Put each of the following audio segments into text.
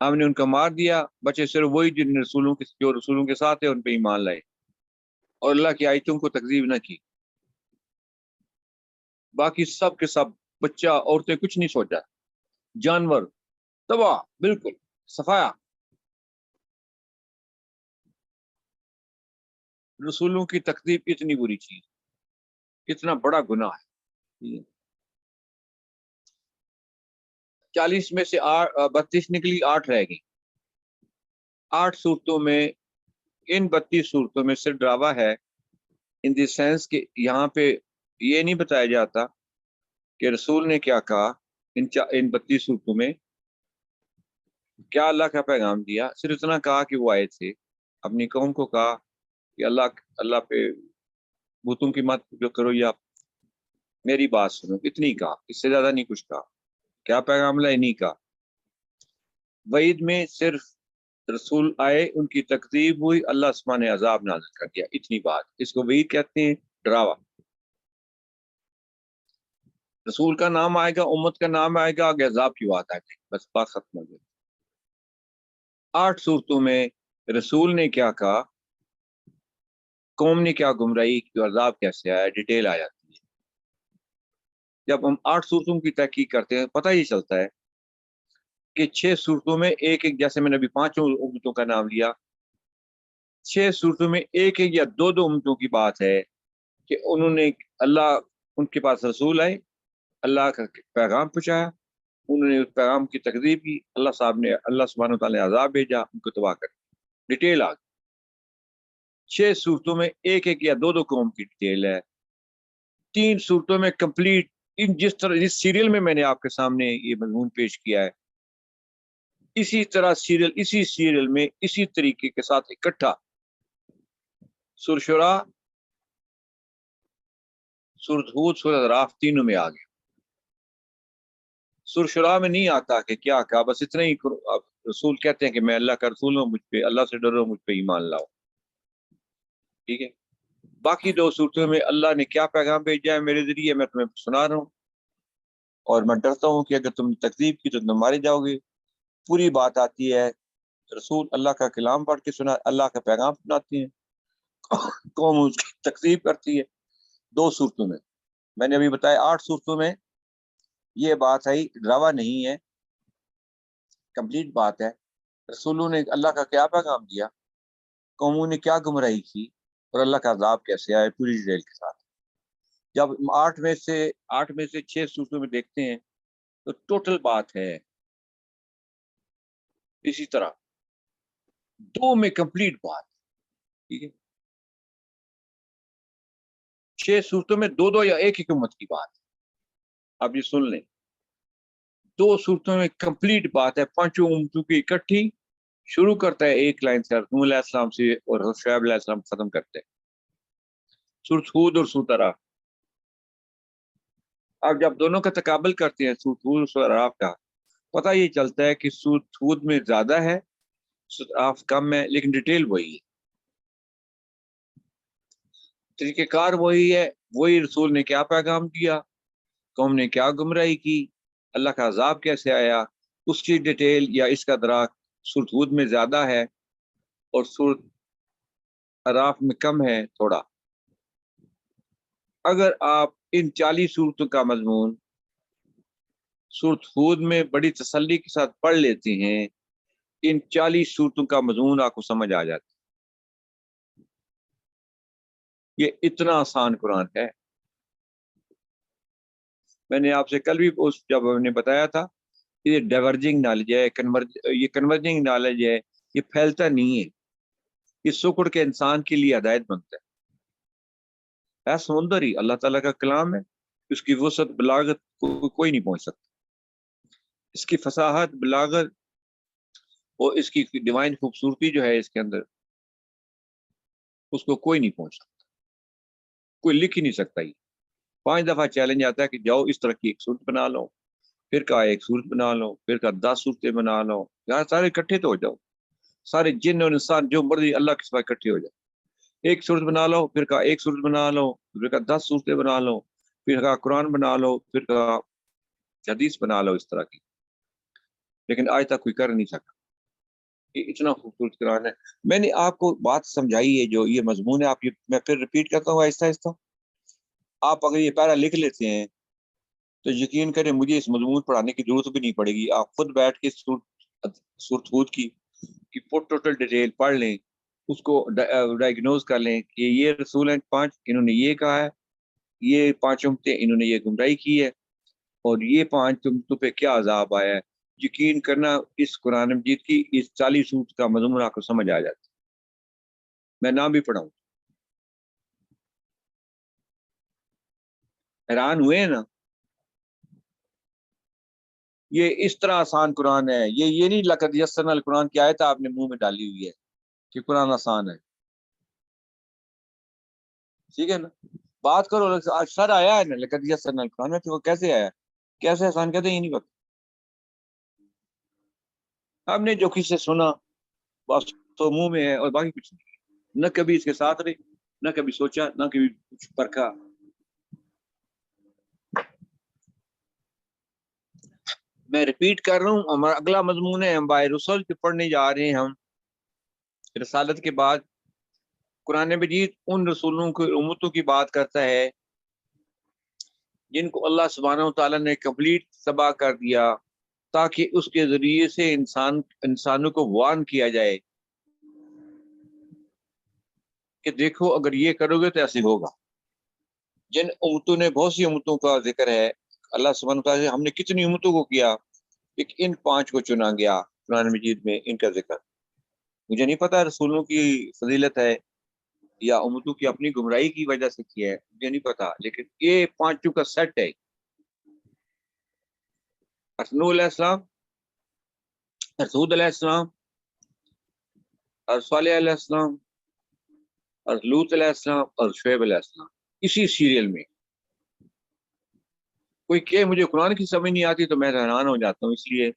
ہم نے ان کا مار دیا، بچے صرف وہی جو رسولوں کے ساتھ ہیں ان پہ ایمان لائے اور اللہ کی آیتوں کو تکذیب نہ کی۔ باقی سب کے سب بچہ عورتیں کچھ نہیں سوچا، جانور تباہ، بالکل صفایا۔ رسولوں کی تکذیب اتنی بری چیز، اتنا بڑا گناہ ہے۔ 40 میں سے 32 نکلی، 8 رہ گئی۔ 8 صورتوں میں، ان 32 صورتوں میں صرف ڈراوا ہے ان دی سینس کہ یہاں پہ یہ نہیں بتایا جاتا کہ رسول نے کیا کہا ان 32 صورتوں میں، کیا اللہ کا پیغام دیا۔ صرف اتنا کہا کہ وہ آئے تھے، اپنی قوم کو کہا کہ اللہ پہ بتوں کی مت جو کرو یا میری بات سنو، اتنی کہا، اس سے زیادہ نہیں کچھ کہا۔ کیا پیغام لائے نہیں کہا۔ وعید میں صرف رسول آئے، ان کی تکذیب ہوئی، اللہ آسمان نے عذاب نازل کر دیا، اتنی بات۔ اس کو وعید کہتے ہیں، ڈراوا۔ رسول کا نام آئے گا، امت کا نام آئے گا، آگے عذاب کی بات آئے گی، بس بات ختم ہو گئی۔ 8 صورتوں میں رسول نے کیا کہا، قوم نے کیا گمراہی کی، عذاب کیسے آیا، ڈیٹیل آ جاتی ہے۔ جب ہم 8 صورتوں کی تحقیق کرتے ہیں پتہ یہ چلتا ہے کہ 6 صورتوں میں ایک جیسے میں نے ابھی 5 امتوں کا نام لیا، 6 صورتوں میں ایک یا دو امتوں کی بات ہے کہ انہوں نے ان کے پاس رسول آئے، اللہ کا پیغام پہنچایا، انہوں نے اس پیغام کی تکذیب کی، اللہ سبحانہ وتعالی نے عذاب بھیجا، ان کو تباہ کر دیا۔ ڈیٹیل آ گئی۔ 6 صورتوں میں ایک یا دو قوم کی ڈیٹیل ہے۔ 3 صورتوں میں کمپلیٹ، جس سیریل میں نے آپ کے سامنے یہ مضمون پیش کیا ہے، اسی طرح اسی سیریل میں اسی طریقے کے ساتھ اکٹھا سورۃ شورى، سورۃ ہود، سورۃ اعراف تینوں میں آ گیا۔ سورۃ شورى میں نہیں آتا کہ کیا کہا، بس اتنا ہی رسول کہتے ہیں کہ میں اللہ کا رسول ہوں، مجھ پہ اللہ سے ڈرو، مجھ پہ ایمان لاؤ، ٹھیک ہے۔ باقی 2 صورتوں میں اللہ نے کیا پیغام بھیجا ہے میرے ذریعے، میں تمہیں سنا رہا ہوں، اور میں ڈرتا ہوں کہ اگر تم تکذیب کی تو تم مارے جاؤ گے۔ پوری بات آتی ہے، رسول اللہ کا کلام پڑھ کے سنا، اللہ کا پیغام سناتے ہیں، قوم اس کی تکذیب کرتی ہے۔ 2 صورتوں میں نے ابھی بتایا، 8 صورتوں میں یہ بات آئی، ڈراوا نہیں ہے، کمپلیٹ بات ہے۔ رسولوں نے اللہ کا کیا پیغام دیا، قوموں نے کیا گمراہی کی، اور اللہ کا عذاب کیسے آئے، پوری ڈیٹیل کے ساتھ۔ جب 8 میں سے 6 صورتوں میں دیکھتے ہیں تو ٹوٹل بات ہے اسی طرح 2 میں کمپلیٹ بات، ٹھیک ہے۔ 6 صورتوں میں 2 یا ایک امت کی بات، اب یہ سن لیں۔ 2 صورتوں میں کمپلیٹ بات ہے، 5 امتوں کی اکٹھی، شروع کرتا ہے ایک لائن سے، نوح علیہ السلام سے، اور شعیب علیہ السلام ختم کرتے ہیں، سورۃ ہود اور سورۃ اعراف۔ اب جب دونوں کا تقابل کرتے ہیں، سورۃ ہود اور سورۃ اعراف کا، پتہ یہ چلتا ہے کہ سورۃ ہود میں زیادہ ہے، سورۃ اعراف کم ہے، لیکن ڈیٹیل وہی ہے، طریقہ کار وہی ہے، وہی رسول نے کیا پیغام دیا، قوم نے کیا گمراہی کی، اللہ کا عذاب کیسے آیا، اس کی ڈیٹیل یا اس کا ادراک سورۃ ہود میں زیادہ ہے اور سورۃ اعراف میں کم ہے تھوڑا۔ اگر آپ ان 40 صورتوں کا مضمون سورۃ ہود میں بڑی تسلی کے ساتھ پڑھ لیتے ہیں، ان 40 صورتوں کا مضمون آپ کو سمجھ آ جاتا ہے۔ یہ اتنا آسان قرآن ہے۔ میں نے آپ سے کل بھی جب میں نے بتایا تھا، یہ ڈائیورجنگ نالج ہے، یہ کنورجنگ نالج ہے، یہ پھیلتا نہیں ہے، یہ سکڑ کے انسان کے لیے ہدایت بنتا ہے۔ سمندر ہی اللہ تعالیٰ کا کلام ہے، اس کی وسعت بلاغت کوئی نہیں پہنچ سکتا، اس کی فصاحت بلاغت اور اس کی ڈیوائن خوبصورتی جو ہے اس کے اندر، اس کو کوئی نہیں پہنچ سکتا، کوئی لکھ ہی نہیں سکتا۔ یہ 5 دفعہ چیلنج آتا ہے کہ جاؤ اس طرح کی ایک صورت بنا لو، پھر کہا ایک صورت بنا لو، پھر کہا 10 صورتیں بنا لو، یار سارے اکٹھے تو ہو جاؤ، سارے جن اور انسان جو مرضی اللہ کے سوا اکٹھے ہو جاؤ، ایک صورت بنا لو، پھر کہا ایک صورت بنا لو، پھر کہا 10 صورتیں بنا لو، پھر کہا قرآن بنا لو، پھر کہا حدیث بنا لو، اس طرح کی، لیکن آج تک کوئی کر نہیں سکا۔ یہ اتنا خوبصورت قرآن ہے. میں نے آپ کو بات سمجھائی ہے جو یہ مضمون ہے, آپ یہ میں پھر ریپیٹ کرتا ہوں آہستہ آہستہ. آپ اگر یہ پیرا لکھ لیتے ہیں تو یقین کریں مجھے اس مضمون پڑھانے کی ضرورت بھی نہیں پڑے گی. آپ خود بیٹھ کے سورۃ ہود کی ٹوٹل ڈیٹیل پڑھ لیں, اس کو ڈائگنوز کر لیں کہ یہ رسول ہیں 5, انہوں نے یہ کہا ہے, یہ 5 امتیں انہوں نے یہ گمراہی کی ہے, اور یہ 5 امتوں پہ کیا عذاب آیا ہے. یقین کرنا اس قرآن مجید کی اس 40 سورت کا مضمون آپ کو سمجھ آ جاتا ہے. میں نام بھی پڑھاؤں, حیران ہوئے ہیں نا. یہ اس طرح آسان قرآن ہے. یہ نہیں لقد یسرنا القرآن کی آیت آپ نے منہ میں ڈالی ہوئی ہے کہ قرآن آسان ہے. ٹھیک ہے نا, بات کرو. آج سر آیا ہے نا لقد یسرنا القرآن میں, تو وہ کیسے آیا, کیسے آسان کہتے ہیں یہ نہیں پتا. ہم نے جو کسی سے سنا بس تو منہ میں ہے اور باقی کچھ نہیں. نہ کبھی اس کے ساتھ رہے, نہ کبھی سوچا, نہ کبھی کچھ پرکھا. میں ریپیٹ کر رہا ہوں, ہمارا اگلا مضمون ہے انبیاء رسل کے پڑھنے جا رہے ہیں ہم. رسالت کے بعد قرآن مجید ان رسولوں کی امتوں کی بات کرتا ہے جن کو اللہ سبحانہ و تعالیٰ نے کمپلیٹ تباہ کر دیا, تاکہ اس کے ذریعے سے انسانوں کو وارن کیا جائے کہ دیکھو اگر یہ کرو گے تو ایسے ہوگا. جن امتوں نے, بہت سی امتوں کا ذکر ہے اللہ سبحانہ و تعالیٰ سے, ہم نے کتنی امتوں کو کیا, ایک ان 5 کو چنا گیا قرآن مجید میں, ان کا ذکر. مجھے نہیں پتا رسولوں کی فضیلت ہے یا امتوں کی اپنی گمراہی کی وجہ سے کیا ہے, مجھے نہیں پتا, لیکن یہ 5 کا سیٹ ہے. نوح علیہ السلام, ہود علیہ السلام, اور صالح علیہ السلام, اور لوط علیہ السلام, اور شعیب علیہ السلام, اسی سیریل میں. کوئی کہ مجھے قرآن کی سمجھ نہیں آتی تو میں حیران ہو جاتا ہوں, اس لیے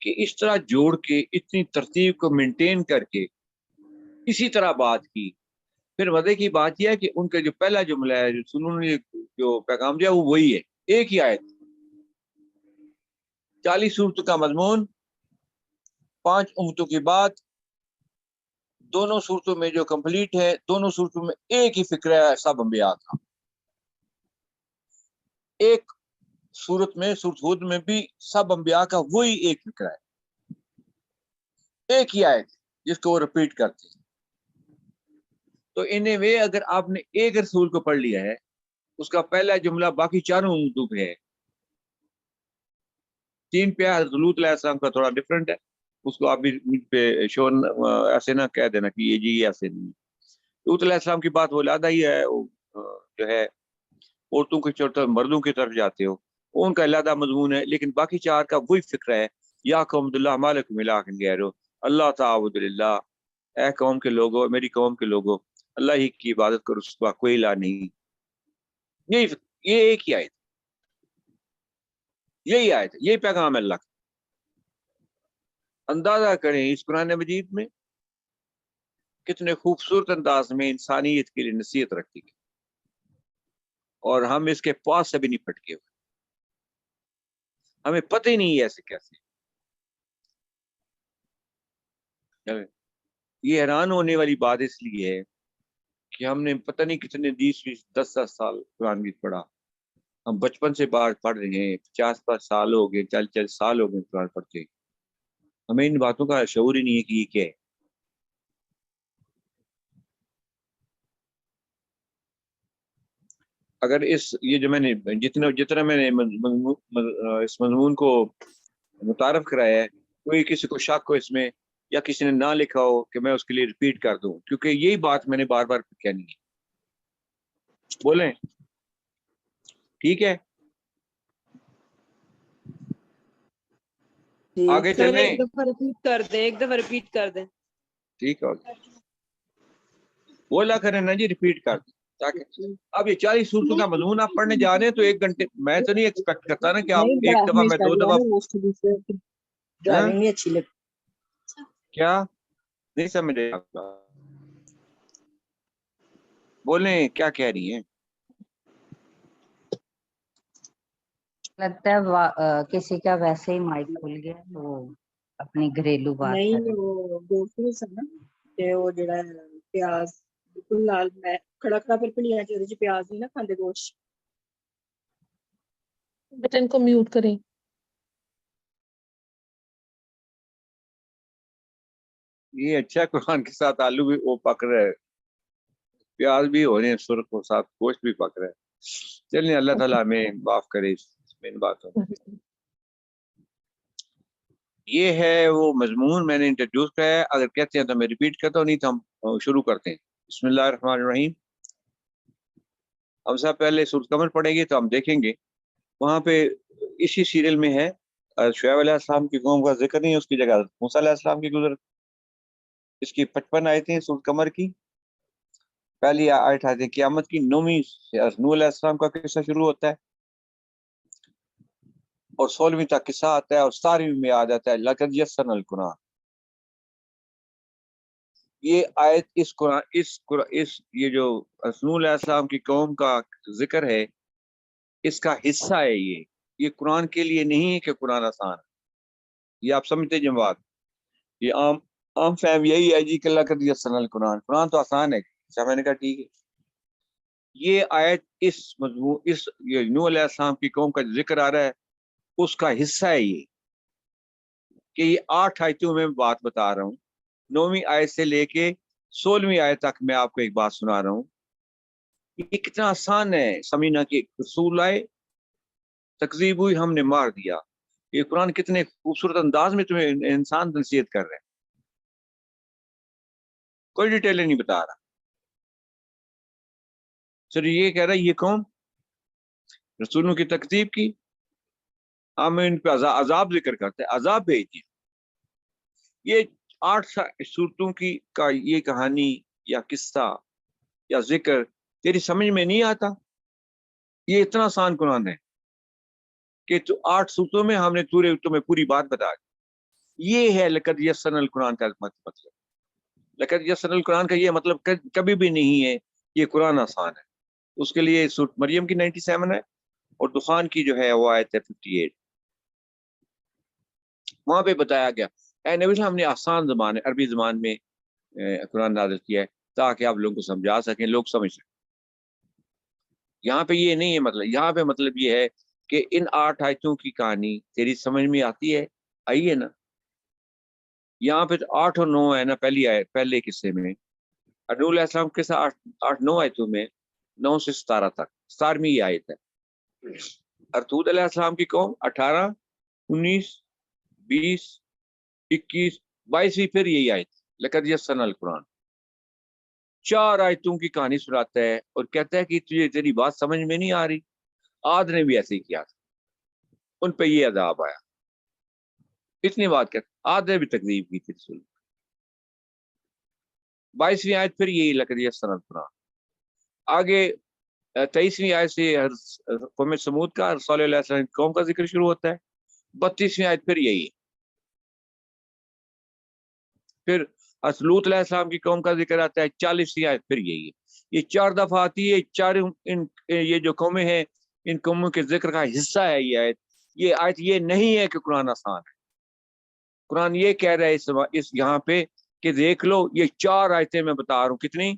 کہ اس طرح جوڑ کے اتنی ترتیب کو مینٹین کر کے اسی طرح بات کی. پھر مزے کی بات یہ ہے کہ ان کا جو پہلا جملہ ہے جو سنوں نے جو پیغام دیا وہ وہی ہے, ایک ہی آیت. 40 سورتوں کا مضمون, 5 امتوں کی بات, دونوں صورتوں میں جو کمپلیٹ ہے, دونوں صورتوں میں ایک ہی فکر ہے سب انبیاء کا. ایک صورت میں, سورۃ ہود میں بھی سب انبیاء کا وہی ایک فکر ہے, ایک ہی آیت جس کو وہ ریپیٹ کرتے ہیں. تو انہیں وے اگر آپ نے ایک رسول کو پڑھ لیا ہے, اس کا پہلا جملہ باقی 4 امتوں پہ ہے. 3 پہ حضرت لوط علیہ السلام کا تھوڑا ڈفرینٹ ہے, اس کو آپ بھی پہ شور ایسے نہ کہہ دینا کہ یہ جی ایسے نہیں. لوط علیہ السلام کی بات وہ علیحدہ ہی ہے, وہ جو ہے عورتوں کی طرف مردوں کی طرف جاتے ہو, ان کا علیحدہ مضمون ہے. لیکن باقی 4 کا وہی فکر ہے, یا قوم اللہ مالکم الہ غیرہ اللہ تعبد للہ, اے قوم کے لوگوں, میری قوم کے لوگوں, اللہ ہی کی عبادت کرو, اس کا کوئی الہ نہیں. یہ ایک ہی آیت, یہی آیت, یہی پیغام ہے اللہ کا. اندازہ کریں اس قرآن مجید میں کتنے خوبصورت انداز میں انسانیت کے لیے نصیحت رکھی گئی, اور ہم اس کے پاس سے بھی نہیں پھٹکے ہوئے. ہمیں پتہ ہی نہیں ہے ایسے کیسے. یہ حیران ہونے والی بات اس لیے ہے کہ ہم نے پتہ نہیں کتنے 10 سال قرآن مجید پڑھا. ہم بچپن سے بات پڑھ رہے ہیں, 50 سال ہو گئے, 40 سال ہو گئے قرآن پڑھتے. ہمیں ان باتوں کا شعور ہی نہیں ہے کہ یہ کیا ہے. اگر یہ جو میں نے جتنا میں نے اس مضمون کو متعارف کرایا ہے, کوئی کسی کو شک ہو اس میں, یا کسی نے نہ لکھا ہو کہ میں اس کے لیے ریپیٹ کر دوں, کیونکہ یہی بات میں نے بار بار کہنی ہے. بولیں ٹھیک ہے, آگے سر چلیں. ایک دفعہ ریپیٹ کر دیں, ایک دفعہ ریپیٹ کر دیں. ٹھیک ہے, بولا کریں نا جی, ریپیٹ کر دیں تاکہ اب یہ 40 صورتوں کا مضمون آپ پڑھنے جا رہے ہیں تو 1 گھنٹے. میں تو نہیں ایکسپیکٹ کرتا نا کہ آپ نہیں ایک دفعہ, میں 2 دفعہ. ڈرائیونگ نہیں اچھی لگتی. کیا نہیں سمجھے آپ, بولیں کیا کہہ رہی ہیں. لگتا ہے کسی کا ویسے ہی مائک کھل گیا, وہ اپنی گھریلو بات نہیں کریں. وہ دوسری سن نا کہ وہ جڑا پیاز بالکل لال میں کھڑا کھڑا پھر پلیاں چ وچ پیاز نہیں نا کھاندے گوشت. بیٹا ان کو میوٹ کریں. یہ اچھا قرآن کے ساتھ آلو بھی وہ پک رہا ہے، پیاز بھی ہو رہے ہیں سرخ اور ساتھ گوشت بھی پک رہا ہے. چلیے اللہ تعالیٰ ہمیں معاف کرے ان باتوں. یہ ہے وہ مضمون میں نے انٹروڈیوس کیا ہے. اگر کہتے ہیں تو میں ریپیٹ کرتا ہوں، نہیں تو ہم شروع کرتے ہیں. بسم اللہ الرحمن الرحیم. ہم سب پہلے سورۃ قمر پڑھیں گے تو ہم دیکھیں گے وہاں پہ اسی سیریل میں ہے شعیب علیہ السلام کی قوم کا ذکر نہیں ہے، اس کی جگہ موسیٰ علیہ السلام کی گزر. اس کی 55 آیتیں سورۃ قمر کی. پہلی آیت ہے قیامت کی، 9ویں نوح علیہ السلام کا قصہ شروع ہوتا ہے اور 16ویں تک قصہ آتا ہے اور 17ویں میں آ جاتا ہے لقد یسرنا القرآن. یہ آیت اس یہ جو نوح علیہ السلام کی قوم کا ذکر ہے، اس کا حصہ ہے. یہ قرآن کے لیے نہیں ہے کہ قرآن آسان ہے. یہ آپ سمجھتے ہیں بات. یہ عام فہم یہی ہے جی کہ لقد یسرنا القرآن، قرآن تو آسان ہے. میں نے کہا ٹھیک ہے. یہ آیت اس مضمون یہ نوح علیہ السلام کی قوم کا ذکر آ رہا ہے، اس کا حصہ ہے. یہ کہ یہ 8 آیتوں میں بات بتا رہا ہوں. 9ویں آیت سے لے کے 16ویں آیت تک میں آپ کو ایک بات سنا رہا ہوں. یہ کتنا آسان ہے سمجھنا کہ رسول آئے، تکذیب ہوئی، ہم نے مار دیا. یہ قرآن کتنے خوبصورت انداز میں تمہیں انسان نصیحت کر رہے ہیں، کوئی ڈیٹیل نہیں بتا رہا. سر یہ کہہ رہا ہے یہ قوم رسولوں کی تکذیب کی، ہم ان پہ عذاب ذکر کرتے ہیں، عذاب بھیج دیا. یہ 8 صورتوں کی کا یہ کہانی یا قصہ یا ذکر تیری سمجھ میں نہیں آتا. یہ اتنا آسان قرآن ہے کہ 8 صورتوں میں ہم نے تمہیں پوری بات بتا دی. یہ ہے لقد یسرنا القرآن کا مطلب. لقد یسرنا القرآن کا یہ مطلب کبھی بھی نہیں ہے یہ قرآن آسان ہے. اس کے لیے سورۃ مریم کی 97 ہے اور دخان کی جو ہے وہ آیت ہے 58. وہاں پہ بتایا گیا اے نبی صلی ہم نے آسان زبان عربی زبان میں قرآن نازل کیا ہے تاکہ آپ لوگوں کو سمجھا سکیں، لوگ سمجھ سکیں. یہاں پہ یہ نہیں ہے مطلب. یہاں پہ مطلب یہ ہے کہ ان 8 آیتوں کی کہانی تیری سمجھ میں آتی ہے، آئی ہے نا. یہاں پہ 8 اور 9 ہے نا. پہلی آیت پہلے قصے میں نوح علیہ السلام کے ساتھ 8-9 آیتوں میں 9 سے 17 تک 17ویں یہ آیت ہے. اور ہود علیہ السلام کی قوم 18 19 20 21 22ویں پھر یہی آیت لقد یسرنا القرآن. 4 آیتوں کی کہانی سناتا ہے اور کہتا ہے کہ تجھے تیری بات سمجھ میں نہیں آ رہی. عاد نے بھی ایسے ہی کیا تھا، ان پہ یہ عذاب آیا. اتنی بات کہتا عاد نے بھی تکذیب کی تھی رسول. 22ویں آیت پھر یہی لقد یسرنا القرآن. آگے 23ویں آیت سے قوم سمود کا صالح علیہ السلام کی قوم کا ذکر شروع ہوتا ہے. 32ویں آیت پھر یہی. پھر لوط علیہ السلام کی قوم کا ذکر آتا ہے. 40ویں آیت پھر یہی ہے. یہ 4 دفعہ آتی ہے. چاروں یہ جو قومیں ہیں ان قوموں کے ذکر کا حصہ ہے یہ آیت. یہ آیت یہ نہیں ہے کہ قرآن آسان ہے. قرآن یہ کہہ رہا ہے اس یہاں پہ کہ دیکھ لو یہ 4 آیتیں میں بتا رہا ہوں. کتنی؟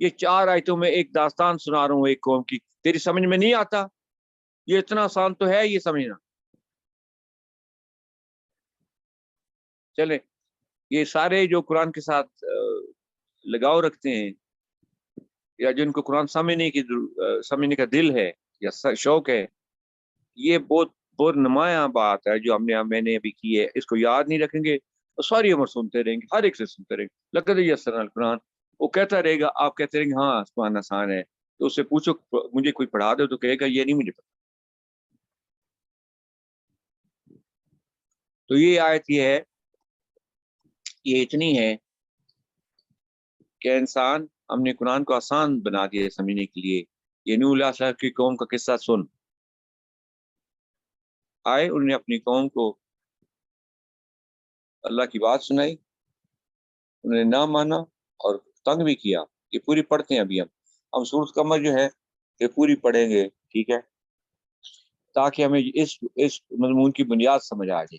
یہ 4 آیتوں میں ایک داستان سنا رہا ہوں ایک قوم کی. تیری سمجھ میں نہیں آتا؟ یہ اتنا آسان تو ہے یہ سمجھنا. چلے یہ سارے جو قرآن کے ساتھ لگاؤ رکھتے ہیں یا جن کو قرآن سمجھنے کا دل ہے یا شوق ہے، یہ بہت نمایاں بات ہے جو میں نے ابھی کی ہے. اس کو یاد نہیں رکھیں گے تو ساری عمر سنتے رہیں گے، ہر ایک سے سنتے رہیں گے لقد یسرنا القرآن. وہ کہتا رہے گا، آپ کہتے رہیں گے ہاں قرآن آسان ہے. تو اس سے پوچھو مجھے کوئی پڑھا دے تو کہے گا یہ نہیں مجھے پتا. تو یہ آیت یہ ہے، یہ اتنی ہے کہ انسان ہم نے قرآن کو آسان بنا دیا سمجھنے کے لیے. یہ نوح علیہ السلام کی قوم کا قصہ سن. آئے انہوں نے اپنی قوم کو اللہ کی بات سنائی، انہوں نے نہ مانا اور تنگ بھی کیا. یہ پوری پڑھتے ہیں ابھی ہم سورۃ قمر جو ہے یہ پوری پڑھیں گے، ٹھیک ہے، تاکہ ہمیں اس مضمون کی بنیاد سمجھ آ جائے.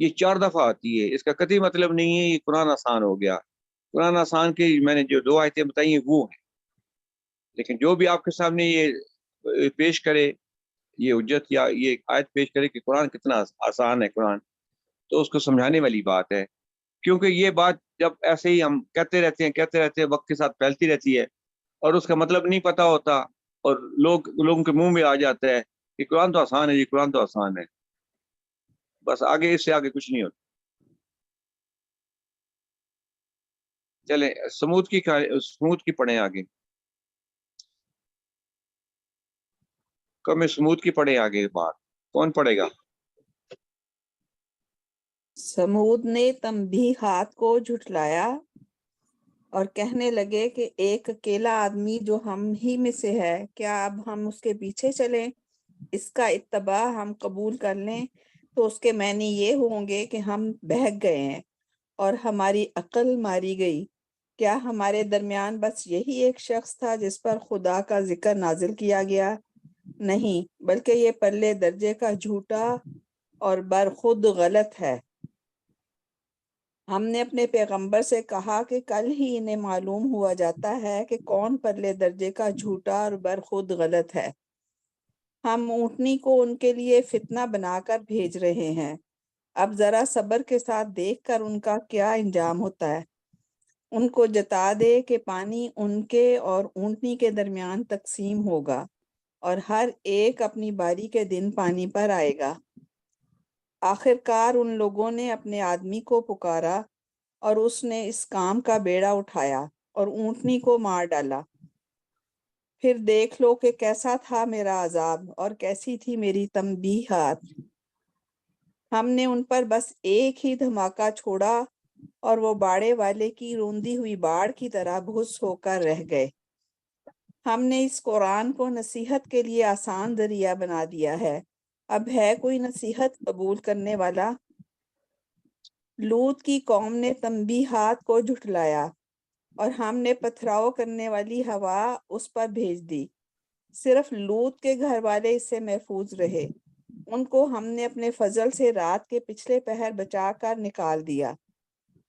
یہ 4 دفعہ آتی ہے. اس کا قطعی مطلب نہیں ہے یہ قرآن آسان ہو گیا. قرآن آسان کے میں نے جو 2 آیتیں بتائی ہیں وہ ہیں، لیکن جو بھی آپ کے سامنے یہ پیش کرے، یہ حجت یا یہ آیت پیش کرے کہ قرآن کتنا آسان ہے قرآن، تو اس کو سمجھانے والی بات ہے. کیونکہ یہ بات جب ایسے ہی ہم کہتے رہتے ہیں وقت کے ساتھ پھیلتی رہتی ہے اور اس کا مطلب نہیں پتا ہوتا اور لوگوں کے منہ میں آ جاتا ہے کہ قرآن تو آسان ہے جی، قرآن تو آسان ہے. بس آگے اس سے آگے کچھ نہیں ہوتا. چلیں سمود کی پڑھیں آگے. سمود کی پڑھیں آگے. بات کون پڑھے گا؟ سمود نے تنبیہات کو جھٹلایا اور کہنے لگے کہ ایک اکیلا آدمی جو ہم ہی میں سے ہے، کیا اب ہم اس کے پیچھے چلیں، اس کا اتباع ہم قبول کر لیں تو اس کے معنی یہ ہوں گے کہ ہم بہک گئے ہیں اور ہماری عقل ماری گئی. کیا ہمارے درمیان بس یہی ایک شخص تھا جس پر خدا کا ذکر نازل کیا گیا؟ نہیں، بلکہ یہ پرلے درجے کا جھوٹا اور برخود غلط ہے. ہم نے اپنے پیغمبر سے کہا کہ کل ہی انہیں معلوم ہوا جاتا ہے کہ کون پرلے درجے کا جھوٹا اور برخود غلط ہے. ہم اونٹنی کو ان کے لیے فتنہ بنا کر بھیج رہے ہیں. اب ذرا صبر کے ساتھ دیکھ کر ان کا کیا انجام ہوتا ہے. ان کو جتا دے کہ پانی ان کے اور اونٹنی کے درمیان تقسیم ہوگا اور ہر ایک اپنی باری کے دن پانی پر آئے گا. آخر کار ان لوگوں نے اپنے آدمی کو پکارا اور اس نے اس کام کا بیڑا اٹھایا اور اونٹنی کو مار ڈالا. پھر دیکھ لو کہ کیسا تھا میرا عذاب اور کیسی تھی میری تنبیہات. ہم نے ان پر بس ایک ہی دھماکہ چھوڑا اور وہ باڑے والے کی روندی ہوئی باڑ کی طرح بھس ہو کر رہ گئے. ہم نے اس قرآن کو نصیحت کے لیے آسان ذریعہ بنا دیا ہے. اب ہے کوئی نصیحت قبول کرنے والا؟ لوط کی قوم نے تنبیہات کو جھٹلایا اور ہم نے پتھراؤ کرنے والی ہوا اس پر بھیج دی. صرف لوط کے گھر والے اس سے محفوظ رہے. ان کو ہم نے اپنے فضل سے رات کے پچھلے پہر بچا کر نکال دیا.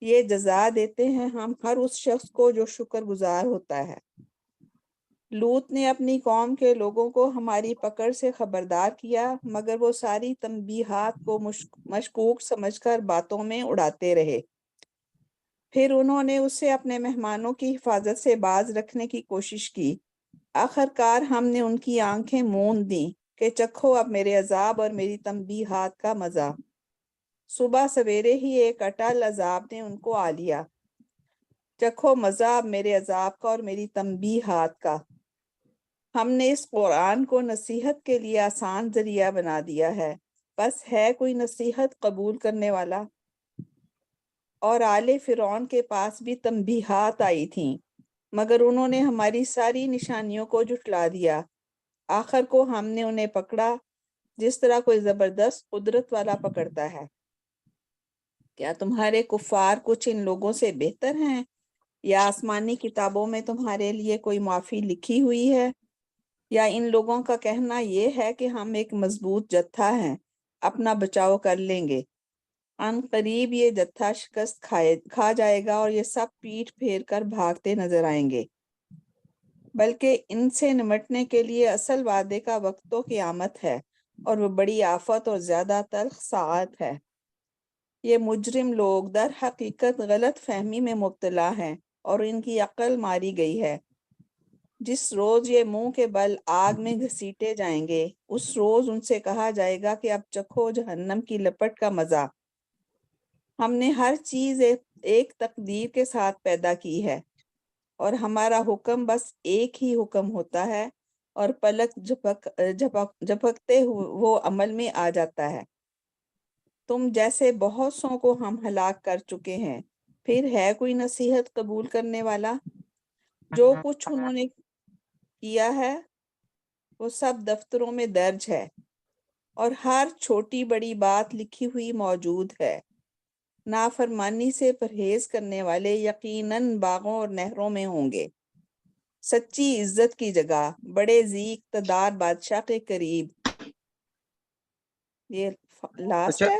یہ جزا دیتے ہیں ہم ہر اس شخص کو جو شکر گزار ہوتا ہے. لوط نے اپنی قوم کے لوگوں کو ہماری پکڑ سے خبردار کیا، مگر وہ ساری تنبیہات کو مشکوک سمجھ کر باتوں میں اڑاتے رہے. پھر انہوں نے اسے اپنے مہمانوں کی حفاظت سے باز رکھنے کی کوشش کی. آخر کار ہم نے ان کی آنکھیں موند دیں کہ چکھو اب میرے عذاب اور میری تنبیہات کا مزہ. صبح سویرے ہی ایک اٹل عذاب نے ان کو آ لیا. چکھو مزہ اب میرے عذاب کا اور میری تنبیہات کا. ہم نے اس قرآن کو نصیحت کے لیے آسان ذریعہ بنا دیا ہے. بس ہے کوئی نصیحت قبول کرنے والا؟ اور آل فرعون کے پاس بھی تنبیہات آئی تھیں، مگر انہوں نے ہماری ساری نشانیوں کو جھٹلا دیا. آخر کو ہم نے انہیں پکڑا جس طرح کوئی زبردست قدرت والا پکڑتا ہے. کیا تمہارے کفار کچھ ان لوگوں سے بہتر ہیں، یا آسمانی کتابوں میں تمہارے لیے کوئی معافی لکھی ہوئی ہے؟ یا ان لوگوں کا کہنا یہ ہے کہ ہم ایک مضبوط جتھا ہیں، اپنا بچاؤ کر لیں گے. ان قریب یہ جتھا شکست کھا جائے گا اور یہ سب پیٹھ پھیر کر بھاگتے نظر آئیں گے. بلکہ ان سے نمٹنے کے لیے اصل وعدے کا وقت تو قیامت ہے، اور وہ بڑی آفت اور زیادہ تلخ ساعت ہے. یہ مجرم لوگ در حقیقت غلط فہمی میں مبتلا ہیں اور ان کی عقل ماری گئی ہے. جس روز یہ منہ کے بل آگ میں گھسیٹے جائیں گے، اس روز ان سے کہا جائے گا کہ اب چکھو جہنم کی لپٹ کا مزہ. ہم نے ہر چیز ایک تقدیر کے ساتھ پیدا کی ہے، اور ہمارا حکم بس ایک ہی حکم ہوتا ہے، اور پلک جھپکتے وہ عمل میں آ جاتا ہے. تم جیسے بہت سوں کو ہم ہلاک کر چکے ہیں. پھر ہے کوئی نصیحت قبول کرنے والا؟ جو کچھ انہوں نے کیا ہے وہ سب دفتروں میں درج ہے، اور ہر چھوٹی بڑی بات لکھی ہوئی موجود ہے. نافرمانی سے پرہیز کرنے والے یقیناً باغوں اور نہروں میں ہوں گے، سچی عزت کی جگہ، بڑے ذی اقتدار بادشاہ کے قریب. یہ لاسٹ اچھا ہے.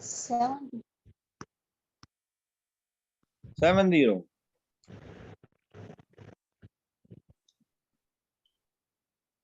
70 70।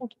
8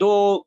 2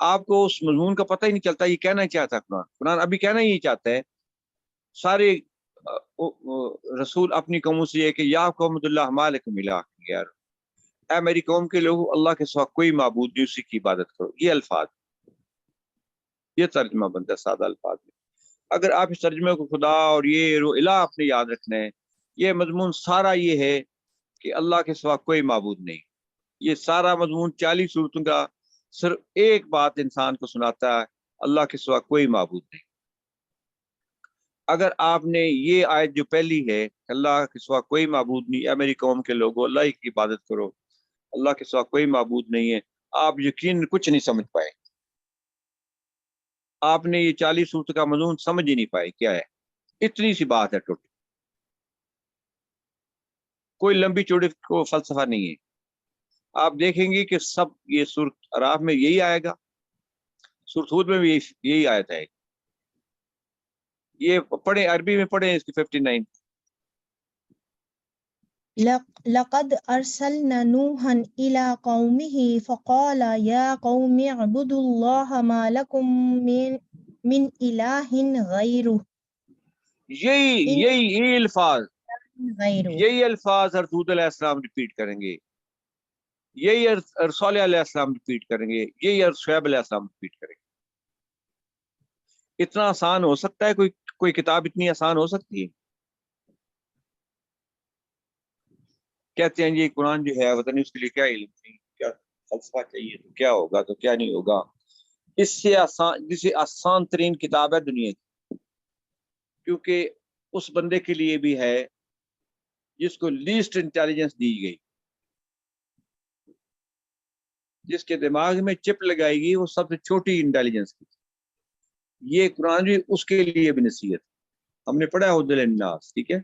آپ کو اس مضمون کا پتہ ہی نہیں چلتا یہ کہنا کیا تھا قرآن ابھی کہنا یہی چاہتا ہے. سارے رسول اپنی قوموں سے یہ کہ یا قوم اللہ مالکم الہ غیر، اے میری قوم کے لوگوں اللہ کے سوا کوئی معبود نہیں، اسی کی عبادت کرو. یہ الفاظ، یہ ترجمہ بنتا ہے سادہ الفاظ میں. اگر آپ اس ترجمے کو خدا اور یہ الہ اپنے یاد رکھنا ہے، یہ مضمون سارا یہ ہے کہ اللہ کے سوا کوئی معبود نہیں. یہ سارا مضمون 40 صورتوں کا صرف ایک بات انسان کو سناتا ہے، اللہ کے سوا کوئی معبود نہیں. اگر آپ نے یہ آیت جو پہلی ہے اللہ کے سوا کوئی معبود نہیں، اے میری قوم کے لوگوں اللہ کی عبادت کرو، اللہ کے سوا کوئی معبود نہیں ہے، آپ یقین کچھ نہیں سمجھ پائے. آپ نے یہ 40 صورت کا مضمون سمجھ ہی نہیں پائے کیا ہے. اتنی سی بات ہے ٹوٹل، کوئی لمبی چوڑی کو فلسفہ نہیں ہے. آپ دیکھیں گے کہ سب یہ سورۃ اعراف میں یہی آئے گا، سورۃ ہود میں بھی یہی آیت ہے. یہ پڑھیں عربی میں پڑھیں اس کی 59. لقد ارسلنا نوحا الى قومه فقال يا قوم اعبدوا الله ما لكم من اله غيره یہی الفاظ غيره یہی الفاظ حضرت علیہ السلام ریپیٹ کریں گے، یہی صالح علیہ السلام ریپیٹ کریں گے، یہی شعیب علیہ السلام ریپیٹ کریں گے. اتنا آسان ہو سکتا ہے کوئی کتاب اتنی آسان ہو سکتی ہے؟ کہتے ہیں یہ قرآن جو ہے وطن اس کے لیے کیا علم نہیں، کیا فلسفہ چاہیے تو کیا ہوگا تو کیا نہیں ہوگا. اس سے آسان، جسے آسان ترین کتاب ہے دنیا کی، کیونکہ اس بندے کے لیے بھی ہے جس کو لیسٹ انٹیلیجنس دی گئی، جس کے دماغ میں چپ لگائے گی وہ سب سے چھوٹی انٹیلیجنس کی. یہ قرآن بھی اس کے لیے بھی نصیحت. ہم نے پڑھا ہدی للناس، ٹھیک ہے.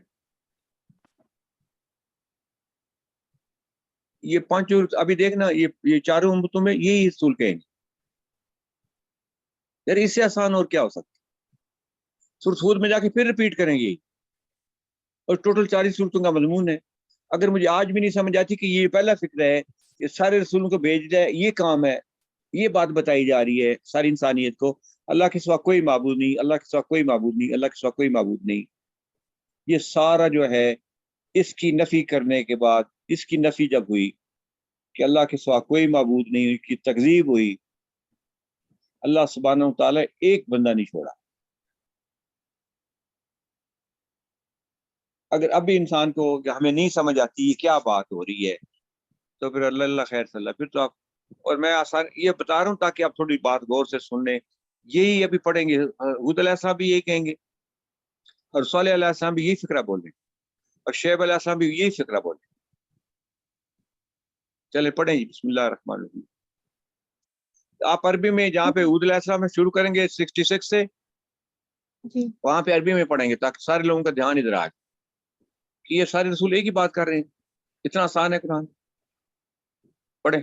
یہ 5 ابھی دیکھنا یہ چاروں امتوں میں یہی اصول کہیں گے. یار اس سے آسان اور کیا ہو سکتا؟ سورۃ ہود میں جا کے پھر ریپیٹ کریں گے اور ٹوٹل 40 صورتوں کا مضمون ہے. اگر مجھے آج بھی نہیں سمجھ آتی کہ یہ پہلا فکر ہے کہ سارے رسولوں کو بھیج دیا ہے، یہ کام ہے، یہ بات بتائی جا رہی ہے ساری انسانیت کو، اللہ کے سوا کوئی معبود نہیں، اللہ کے سوا کوئی معبود نہیں، اللہ کے سوا کوئی معبود نہیں. یہ سارا جو ہے اس کی نفی کرنے کے بعد، اس کی نفی جب ہوئی کہ اللہ کے سوا کوئی معبود نہیں، کی تکذیب ہوئی، اللہ سبحانہ و تعالیٰ ایک بندہ نہیں چھوڑا. اگر اب بھی انسان کو کہ ہمیں نہیں سمجھ آتی یہ کیا بات ہو رہی ہے تو پھر اللہ خیر صلی اللہ، پھر تو آپ، اور میں آسان یہ بتا رہا ہوں تاکہ آپ تھوڑی بات غور سے سن لیں. یہی ابھی پڑھیں گے، حود علیہ السلام بھی یہی کہیں گے، اور صالح علیہ السلام بھی یہی فکرہ بول رہے ہیں، اور شعیب علیہ السلام بھی یہی فکرہ بول رہے ہیں. چلے پڑھیں جی، بسم اللہ الرحمن الرحیم. آپ عربی میں جہاں پہ حود علیہ السلام شروع کریں گے 66 سے، جی وہاں پہ عربی میں پڑھیں گے تاکہ سارے لوگوں کا دھیان ادھر آ جائے کہ یہ سارے رسول ایک ہی بات کر رہے ہیں. اتنا آسان ہے قرآن. پڑھیں.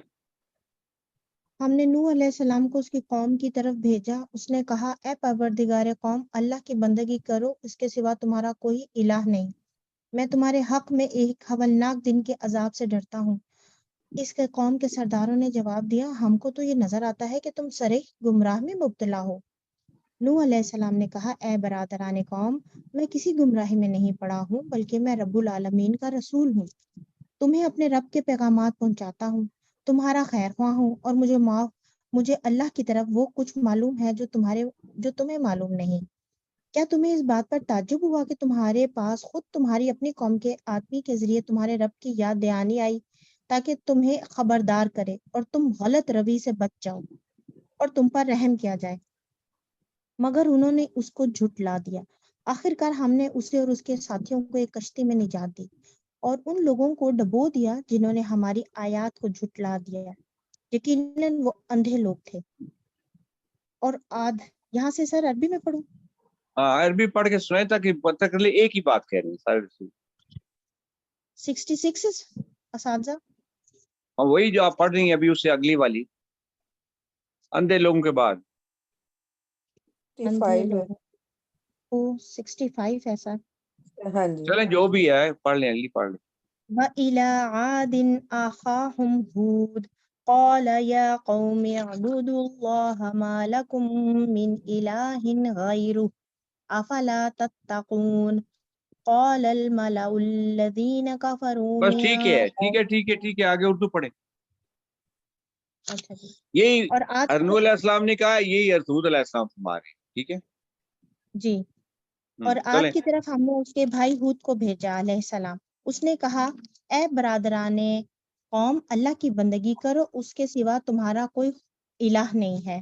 ہم نے نوح علیہ السلام کو اس کی قوم کی طرف بھیجا. اس نے کہا اے پروردگار قوم، اللہ کی بندگی کرو، اس کے سوا تمہارا کوئی الہ نہیں. میں تمہارے حق میں ایک ہولناک دن کے عذاب سے ڈرتا ہوں. اس کے قوم کے سرداروں نے جواب دیا ہم کو تو یہ نظر آتا ہے کہ تم صریح گمراہ میں مبتلا ہو. نوح علیہ السلام نے کہا اے برادران قوم، میں کسی گمراہی میں نہیں پڑا ہوں بلکہ میں رب العالمین کا رسول ہوں. تمہیں اپنے رب کے پیغامات پہنچاتا ہوں، تمہارا خیر خواہ ہوں، اور مجھے اللہ کی طرف وہ کچھ معلوم ہے جو تمہیں معلوم نہیں. کیا تمہیں اس بات پر تعجب ہوا کہ تمہارے پاس خود تمہاری اپنی قوم کے آدمی کے ذریعے تمہارے رب کی یاد دہانی آئی تاکہ تمہیں خبردار کرے اور تم غلط روی سے بچ جاؤ اور تم پر رحم کیا جائے؟ مگر انہوں نے اس کو جھٹلا دیا. آخرکار ہم نے اسے اور اس کے ساتھیوں کو ایک کشتی میں نجات دی اور ان لوگوں کو ڈبو دیا جنہوں نے ہماری آیات کو جھٹلا دیا. یقیناً وہ اندھے لوگ تھے. اور عاد، یہاں سے سر عربی میں پڑھوں؟ عربی پڑھ کے سنائیں تاکہ پتہ کر لے ایک ہی بات کہہ رہے ہیں سارے رسول. 66 اساتذہ وہی جو آپ پڑھ رہی ہیں ابھی، اس سے اگلی والی اندھے لوگوں کے بعد. اندھے لوگ 65 ہے سر. ہاں جی. چلیں جو بھی ہے پڑھ لیں، اگلی پڑھ لیں. وَإِلَىٰ عَادٍ أَخَاهُمْ هُودٍ قال يا قوم اعبدوا الله ما لكم من إله غيره أفلا تتقون قال الملأ الذين كفروا بس من ٹھیک ہے ٹھیک ہے قوم ٹھیک ہے ٹھیک ہے آگے اردو پڑھیں. اچھا جی. یہی اور آج ارنو علیہ السلام نے کہا, یہی ارسود علیہ السلام فرما رہے ہیں. ٹھیک ہے جی. اور چلیں. آج کی طرف ہم نے اس کے بھائی ہود کو بھیجا علیہ السلام. اس نے کہا اے برادران قوم اللہ کی بندگی کرو, اس کے سوا تمہارا کوئی الہ نہیں ہے.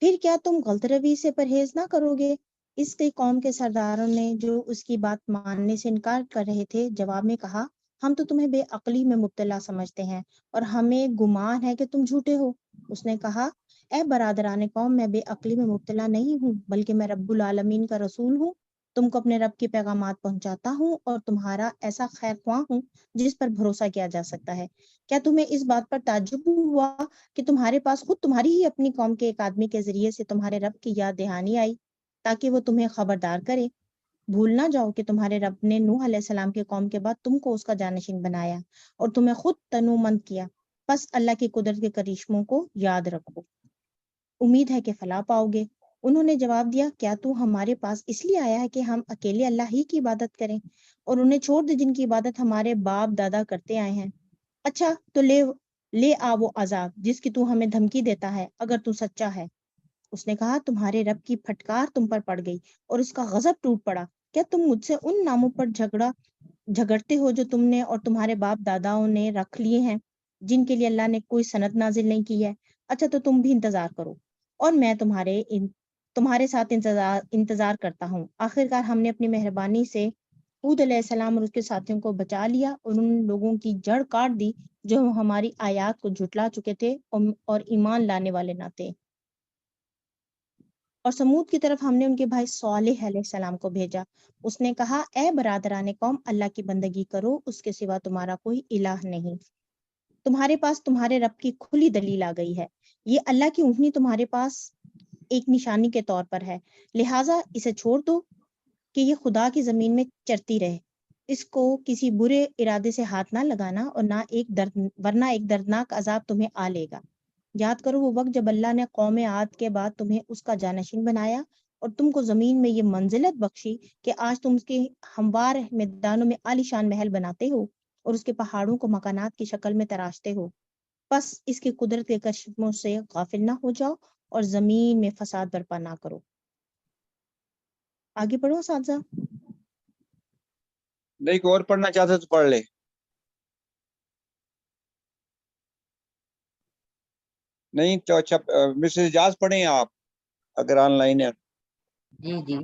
پھر کیا تم غلط روی سے پرہیز نہ کرو گے؟ اس کے قوم کے سرداروں نے جو اس کی بات ماننے سے انکار کر رہے تھے جواب میں کہا ہم تو تمہیں بے عقلی میں مبتلا سمجھتے ہیں اور ہمیں گمان ہے کہ تم جھوٹے ہو. اس نے کہا اے برادران قوم میں بے عقلی میں مبتلا نہیں ہوں بلکہ میں رب العالمین کا رسول ہوں. تم کو اپنے رب کے پیغامات پہنچاتا ہوں اور تمہارا ایسا خیر خواہ ہوں جس پر بھروسہ کیا جا سکتا ہے. کیا تمہیں اس بات پر تعجب ہوا کہ تمہارے پاس خود تمہاری ہی اپنی قوم کے ایک آدمی کے ذریعے سے تمہارے رب کی یاد دہانی آئی تاکہ وہ تمہیں خبردار کرے؟ بھول نہ جاؤ کہ تمہارے رب نے نوح علیہ السلام کے قوم کے بعد تم کو اس کا جانشین بنایا اور تمہیں خود تنومند کیا. پس اللہ کی قدرت کے کرشموں کو یاد رکھو, امید ہے کہ فلاح پاؤ گے. انہوں نے جواب دیا کیا تو ہمارے پاس اس لیے آیا ہے کہ ہم اکیلے اللہ ہی کی عبادت کریں اور انہیں چھوڑ دے جن کی عبادت ہمارے باپ دادا کرتے آئے ہیں؟ اچھا تو لے آ وہ عذاب جس کی تو ہمیں دھمکی دیتا ہے اگر تو سچا ہے. اس نے کہا تمہارے رب کی پھٹکار تم پر پڑ گئی اور اس کا غضب ٹوٹ پڑا. کیا تم مجھ سے ان ناموں پر جھگڑتے ہو جو تم نے اور تمہارے باپ داداؤں نے رکھ لیے ہیں جن کے لیے اللہ نے کوئی سند نازل نہیں کی ہے؟ اچھا تو تم بھی انتظار کرو اور میں تمہارے ساتھ انتظار کرتا ہوں. آخرکار ہم نے اپنی مہربانی سے ہود علیہ السلام اور اس کے ساتھیوں کو بچا لیا اور ان لوگوں کی جڑ کاٹ دی جو ہماری آیات کو جھٹلا چکے تھے اور ایمان لانے والے نہ تھے. اور سمود کی طرف ہم نے ان کے بھائی صالح علیہ السلام کو بھیجا. اس نے کہا اے برادران قوم اللہ کی بندگی کرو, اس کے سوا تمہارا کوئی الہ نہیں. تمہارے پاس تمہارے رب کی کھلی دلیل آ گئی ہے. یہ اللہ کی اونٹنی تمہارے پاس ایک نشانی کے طور پر ہے, لہٰذا اسے چھوڑ دو کہ یہ خدا کی زمین میں چرتی رہے. اس کو کسی برے ارادے سے ہاتھ نہ لگانا اور ورنہ ایک دردناک عذاب تمہیں آ لے گا. یاد کرو وہ وقت جب اللہ نے قوم عاد کے بعد تمہیں اس کا جانشین بنایا اور تم کو زمین میں یہ منزلت بخشی کہ آج تم اس کے ہموار میدانوں میں عالی شان محل بناتے ہو اور اس کے پہاڑوں کو مکانات کی شکل میں تراشتے ہو. بس اس کی قدرت کے کشموں سے غافل نہ ہو جاؤ اور زمین میں فساد برپا نہ کرو. آگے پڑھو اساتذہ. نہیں کوئی اور پڑھنا چاہتے تو پڑھ لے. نہیں تو اچھا مسز اجاز پڑھیں آپ اگر آن لائن ہے. جی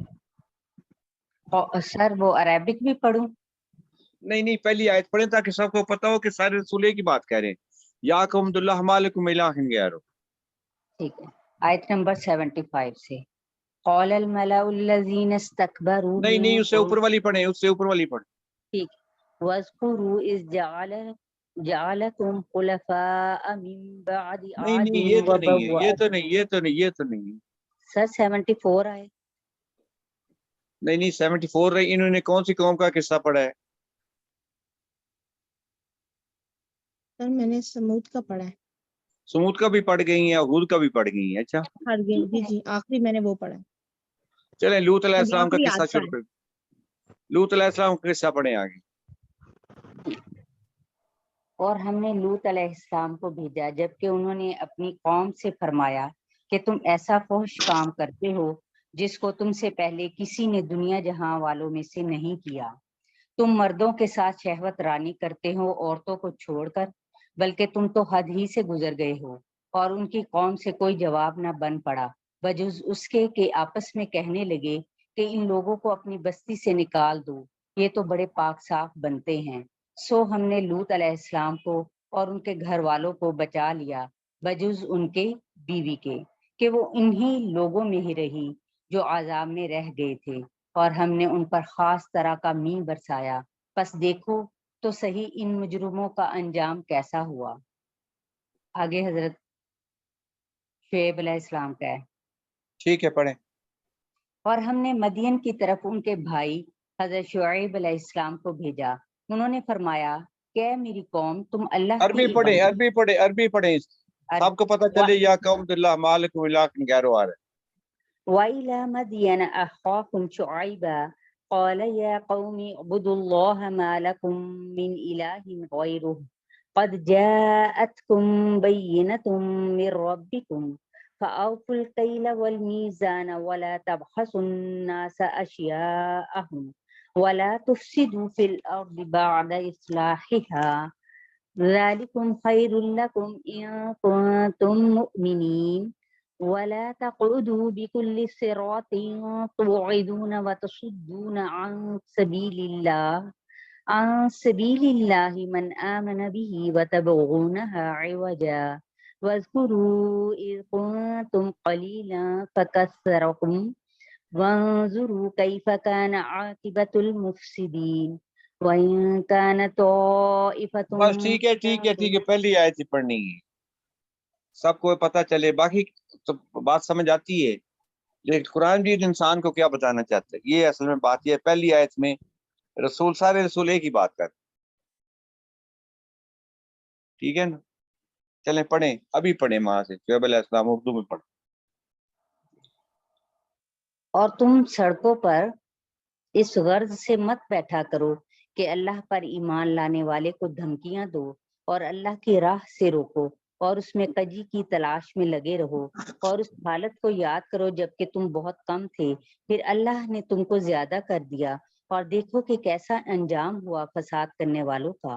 سر وہ عربک بھی پڑھوں؟ نہیں پہلی آیت پڑھیں تاکہ سب کو پتہ ہو کہ سارے رسول ایک ہی بات کہہ رہے ہیں. یا قوم اللہ مالکم الہ غیر. ٹھیک ہے, آیت نمبر 75 سے. قال الملأ الذین استکبروا نہیں اس سے اوپر والی پڑھیں, اس سے اوپر والی پڑھیں. ٹھیک. وَاذْكُرُوا إِذْ جَعَلَكُمْ خُلَفَاءَ مِنْ بَعْدِ عَادٍ یہ تو وَبَوَّأَكُمْ. نہیں. سر 74 آئے. نہیں 74 رہی. انہوں نے کون سی قوم کا قصہ پڑھا ہے؟ سر میں نے سمود کا پڑھا ہے. سمود کا بھی پڑھ گئی ہیں اور ہود کا بھی پڑھ گئی ہیں. اچھا جی آخری میں نے وہ پڑھا ہے. چلیں لوط علیہ ابھی السلام کا آخری قصہ آیت کا شروع ہے. کر. لوط علیہ السلام کا قصہ پڑھیں آگے. اور ہم نے لوط علیہ السلام کو بھیجا جبکہ انہوں نے اپنی قوم سے فرمایا کہ تم ایسا فحش کام کرتے ہو جس کو تم سے پہلے کسی نے دنیا جہاں والوں میں سے نہیں کیا. تم مردوں کے ساتھ شہوت رانی کرتے ہو عورتوں کو چھوڑ کر, بلکہ تم تو حد ہی سے گزر گئے ہو. اور ان کی قوم سے کوئی جواب نہ بن پڑا بجز اس کے کہ آپس میں کہنے لگے کہ ان لوگوں کو اپنی بستی سے نکال دو, یہ تو بڑے پاک صاف بنتے ہیں. سو ہم نے لوط علیہ السلام کو اور ان کے گھر والوں کو بچا لیا بجز ان کے بیوی کے کہ وہ انہی لوگوں میں ہی رہی جو عذاب میں رہ گئے تھے, اور ہم نے ان پر خاص طرح کا مینہ برسایا. پس دیکھو تو صحیح ان مجرموں کا انجام کیسا ہوا. آگے حضرت شعیب علیہ السلام کا ہے. ٹھیک ہے پڑھیں. اور ہم نے مدین کی طرف ان کے بھائی حضرت شعیب علیہ السلام کو بھیجا. انہوں نے فرمایا کہ میری قوم تم اللہ عربی کی پڑھیں، عبادت عربی پڑھیں، عربی پڑھیں، سب کو پتہ چلے یا قوم اللہ مالک ملاک غیر آ رہا ہے. وَإِلَى مَدْيَنَ أَخَاهُمْ شُعَيْبًا قَالَ يَا قَوْمِ اعْبُدُوا اللَّهَ مَا لَكُمْ مِنْ إِلَٰهٍ غَيْرُهُ قَدْ جَاءَتْكُمْ بَيِّنَةٌ مِّن رَّبِّكُمْ فَأَوْفُوا الْكَيْلَ وَالْمِيزَانَ وَلَا تَبْخَسُوا النَّاسَ أَشْيَاءَهُمْ وَلَا تُفْسِدُوا فِي الْأَرْضِ بَعْدَ إِصْلَاحِهَا ذَلِكُمْ خَيْرٌ لَكُمْ إِن كُنتُم مُّؤْمِنِينَ ولا تقعدوا بكل صراط توعدون وتصدون عن سبيل الله من آمن به وتبغونها عوجا واذكروا إذ كنتم قليلا فكثركم وانظروا كيف كان عاقبة المفسدين وإن كان طائفة بس ٹھیک ہے ٹھیک ہے ٹھیک ہے، پہلی آیت ہی پڑھنی ہے، سب کو پتہ چلے، باقی تو بات سمجھ آتی ہے، لیکن قرآن بھی انسان کو کیا بتانا چاہتا ہے، یہ اصل میں بات یہ ہے. پہلی آیت میں رسول سارے رسول ایک ہی بات کر، ٹھیک ہے نا. چلیں پڑھیں، ابھی پڑھیں وہاں سے شعیب علیہ السلام اردو میں پڑھیں. اور تم سڑکوں پر اس غرض سے مت بیٹھا کرو کہ اللہ پر ایمان لانے والے کو دھمکیاں دو اور اللہ کی راہ سے روکو اور اس میں کجی کی تلاش میں لگے رہو اور اس حالت کو یاد کرو جبکہ تم بہت کم تھے، پھر اللہ نے تم کو زیادہ کر دیا اور دیکھو کہ کیسا انجام ہوا فساد کرنے والوں کا.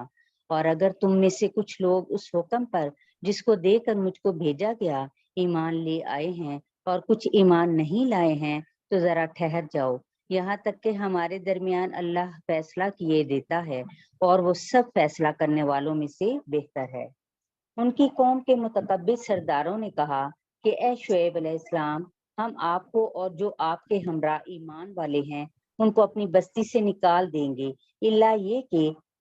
اور اگر تم میں سے کچھ لوگ اس حکم پر جس کو دے کر مجھ کو بھیجا گیا ایمان لے آئے ہیں اور کچھ ایمان نہیں لائے ہیں تو ذرا ٹھہر جاؤ یہاں تک کہ ہمارے درمیان اللہ فیصلہ کیے دیتا ہے اور وہ سب فیصلہ کرنے والوں میں سے بہتر ہے. ان کی قوم کے متکبر سرداروں نے کہا کہ اے شعیب علیہ السلام، ہم آپ کو اور جو آپ کے ہمراہ ایمان والے ہیں ان کو اپنی بستی سے نکال دیں گے الا یہ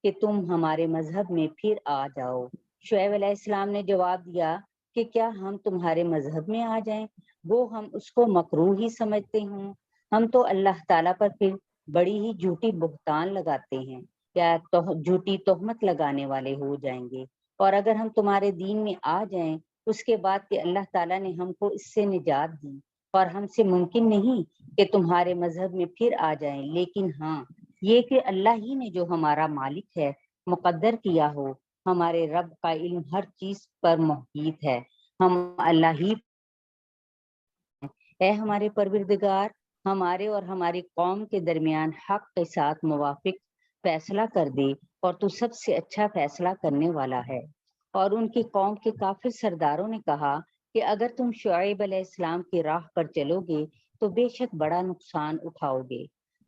کہ تم ہمارے مذہب میں پھر آ جاؤ. شعیب علیہ السلام نے جواب دیا کہ کیا ہم تمہارے مذہب میں آ جائیں؟ وہ ہم اس کو مکروہ ہی سمجھتے ہوں. ہم تو اللہ تعالیٰ پر پھر بڑی ہی جھوٹی بہتان لگاتے ہیں یا جھوٹی تہمت لگانے والے ہو جائیں گے. اور اگر ہم تمہارے دین میں آ جائیں اس کے بعد کہ اللہ تعالیٰ نے ہم کو اس سے نجات دی اور ہم سے ممکن نہیں کہ تمہارے مذہب میں پھر آ جائیں، لیکن ہاں یہ کہ اللہ ہی نے جو ہمارا مالک ہے مقدر کیا ہو. ہمارے رب کا علم ہر چیز پر محیط ہے. ہم اللہ ہی اے ہمارے پروردگار، ہمارے اور ہماری قوم کے درمیان حق کے ساتھ موافق فیصلہ کر دے اور تو سب سے اچھا فیصلہ کرنے والا ہے. اور ان کی قوم کے کافر سرداروں نے کہا کہ اگر تم شعیب علیہ السلام کی راہ پر چلو گے تو بے شک بڑا نقصان اٹھاؤ گے.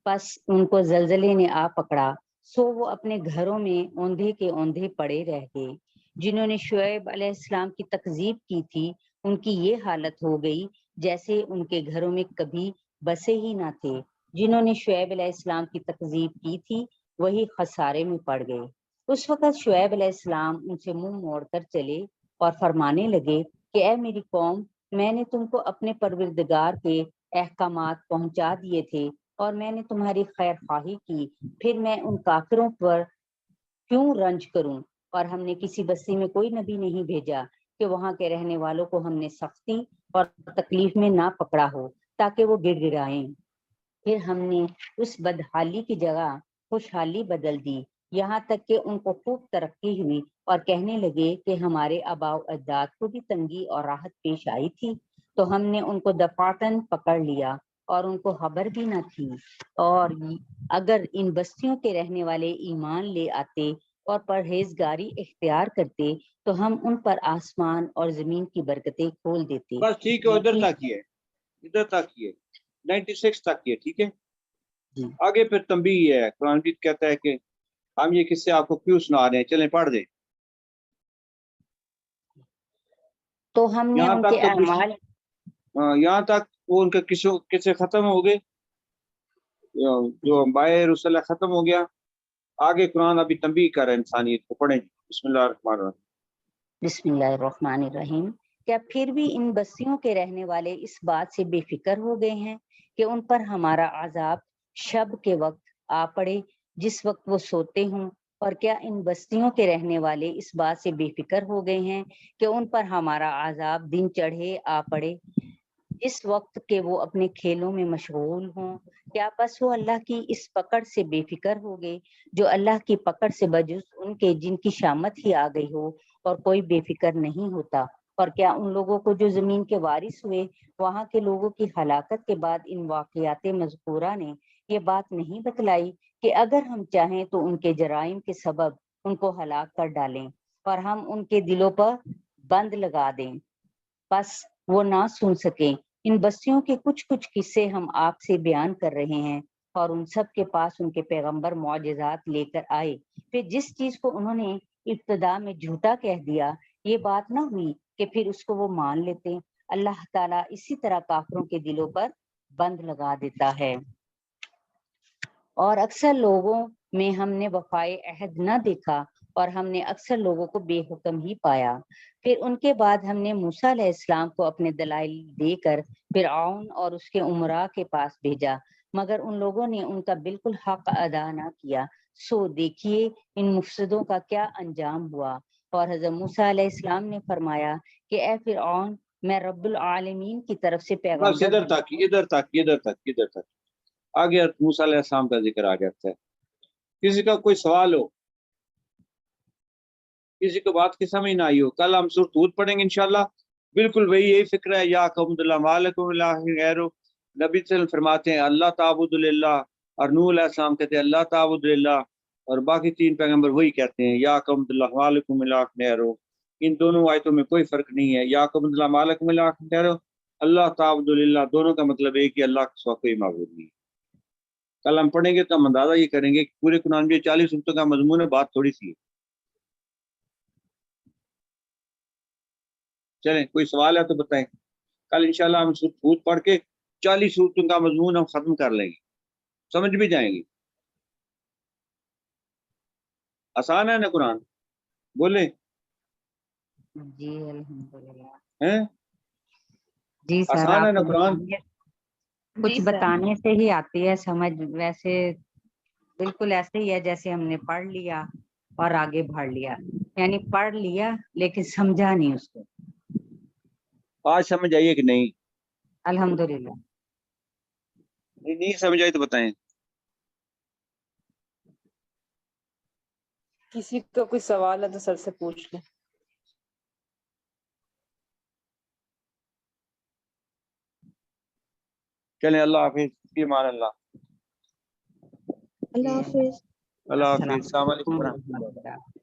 پس ان کو زلزلے نے آ پکڑا سو وہ اپنے گھروں میں اوندھے کے اوندھے پڑے رہ گئے. جنہوں نے شعیب علیہ السلام کی تکذیب کی تھی ان کی یہ حالت ہو گئی جیسے ان کے گھروں میں کبھی بسے ہی نہ تھے. جنہوں نے شعیب علیہ السلام کی تکذیب کی تھی وہی خسارے میں پڑ گئے. اس وقت شعیب علیہ السلام ان سے منہ موڑ کر چلے اور فرمانے لگے کہ اے میری قوم، میں نے تم کو اپنے پروردگار کے احکامات پہنچا دیے تھے اور میں نے تمہاری خیر خواہی کی، پھر میں ان کافروں پر کیوں رنج کروں؟ اور ہم نے کسی بستی میں کوئی نبی نہیں بھیجا کہ وہاں کے رہنے والوں کو ہم نے سختی اور تکلیف میں نہ پکڑا ہو تاکہ وہ گڑ گڑائیں. پھر ہم نے اس بدحالی کی جگہ خوشحالی بدل دی یہاں تک کہ ان کو خوب ترقی ہوئی اور کہنے لگے کہ ہمارے آباء و اجداد کو بھی تنگی اور راحت پیش آئی تھی تو ہم نے ان کو دفعتاً پکڑ لیا اور ان کو خبر بھی نہ تھی. اور اگر ان بستیوں کے رہنے والے ایمان لے آتے اور پرہیزگاری اختیار کرتے تو ہم ان پر آسمان اور زمین کی برکتیں کھول دیتے. بس ٹھیک ہے، ادھر تک ہی ہے، ادھر تک ہی ہے، 96 تک ہی ہے، ٹھیک ہے. جی. آگے پھر تنبیہ ہے. قرآن مجید کہتا ہے کہ ہم یہ قصے آپ کو کیوں سنا رہے ہیں، چلیں پڑھ دیں. تو ہم نے ان کے اعمال یہاں تک وہ ان کے قصے ختم ہو گئے، جو بائے رسول ختم ہو گیا. آگے قرآن ابھی تنبیہ کر رہا ہے انسانیت کو. پڑھیں. بسم اللہ الرحمن الرحیم. بسم اللہ الرحمن الرحیم. کیا پھر بھی ان بستیوں کے رہنے والے اس بات سے بے فکر ہو گئے ہیں کہ ان پر ہمارا عذاب شب کے وقت آ پڑے جس وقت وہ سوتے ہوں اور کیا ان بستیوں کے رہنے والے اس بات سے بے فکر ہو گئے ہیں کہ ان پر ہمارا عذاب دن چڑھے آ پڑے جس وقت کہ وہ اپنے کھیلوں میں مشغول ہوں؟ کیا پس وہ اللہ کی اس پکڑ سے بے فکر ہو گئے جو اللہ کی پکڑ سے بجز ان کے جن کی شامت ہی آ گئی ہو اور کوئی بے فکر نہیں ہوتا؟ اور کیا ان لوگوں کو جو زمین کے وارث ہوئے وہاں کے لوگوں کی ہلاکت کے بعد ان واقعات مذکورہ نے یہ بات نہیں بتلائی کہ اگر ہم چاہیں تو ان کے جرائم کے سبب ان کو ہلاک کر ڈالیں اور ہم ان کے دلوں پر بند لگا دیں بس وہ نہ سن سکیں؟ ان بستیوں کے کچھ قصے ہم آپ سے بیان کر رہے ہیں اور ان سب کے پاس ان کے پیغمبر معجزات لے کر آئے، پھر جس چیز کو انہوں نے ابتدا میں جھوٹا کہہ دیا یہ بات نہ ہوئی کہ پھر اس کو وہ مان لیتے۔ اللہ تعالیٰ اسی طرح کافروں کے دلوں پر بند لگا دیتا ہے اور اکثر لوگوں میں ہم نے وفائے عہد نہ دیکھا اور ہم نے اکثر لوگوں کو بے حکم ہی پایا۔ پھر ان کے بعد ہم نے موسیٰ علیہ السلام کو اپنے دلائل دے کر فرعون اور اس کے امراء کے پاس بھیجا مگر ان لوگوں نے ان کا بالکل حق ادا نہ کیا، سو دیکھیے ان مفسدوں کا کیا انجام ہوا۔ اور حضرت موسیٰ علیہ السلام نے فرمایا کہ اے فرعون میں رب العالمین کی طرف سے بس پیغمبر ادھر تک آگے موسیٰ علیہ السلام کا ذکر آ جاتا ہے۔ کسی کا کوئی سوال ہو، کسی کو بات کی سمجھ نہ آئی ہو، کل ہم سورۃ ہود پڑھیں گے انشاءاللہ، بالکل وہی یہی فکر ہے، یا قوم اللہ مالکم الہ غیر، نبی صلی اللہ علیہ وسلم فرماتے ہیں اللہ تعبد للہ، اور نوح علیہ السلام کہتے ہیں اللہ تعبد للہ، اور باقی تین پیغمبر وہی کہتے ہیں یا قوم اللہ مالکم الہ غیر۔ ان دونوں آیتوں میں کوئی فرق نہیں ہے، یا قوم اللہ مالکم الہ غیر، اللہ تعبد للہ، دونوں کا مطلب ہے کہ اللہ کے سوا کوئی معبود نہیں۔ کل ہم پڑھیں گے تو ہم اندازہ یہ کریں گے کہ پورے قرآن میں 40 صورتوں کا مضمون ہے، بات تھوڑی سی ہے۔ چلیں کوئی سوال ہے تو بتائیں، کل انشاءاللہ ہم سورۃ ہود پڑھ کے 40 صورتوں کا مضمون ہم ختم کر لیں گے، سمجھ بھی جائیں گے۔ آسان ہے نا قرآن؟ بولیں جی الحمدللہ ہیں؟ جی سر آسان ہے آپ نا کو قرآن؟ کچھ بتانے سے ہی آتی ہے سمجھ، ویسے بالکل ایسے ہی ہے جیسے ہم نے پڑھ لیا اور آگے بڑھ لیا، یعنی پڑھ لیا لیکن سمجھا نہیں اس کو۔ آج سمجھ آئیے کہ نہیں؟ الحمدللہ۔ نہیں سمجھ آئی تو بتائیں۔ کسی کا کوئی سوال ہے تو سر سے پوچھ لیں۔ چلیں اللہ حافظ، فی امان اللہ۔ اللہ حافظ۔ اللہ حافظ، السلام السلام علیکم علیکم ورحمۃ اللہ۔ ورحمۃ اللہ۔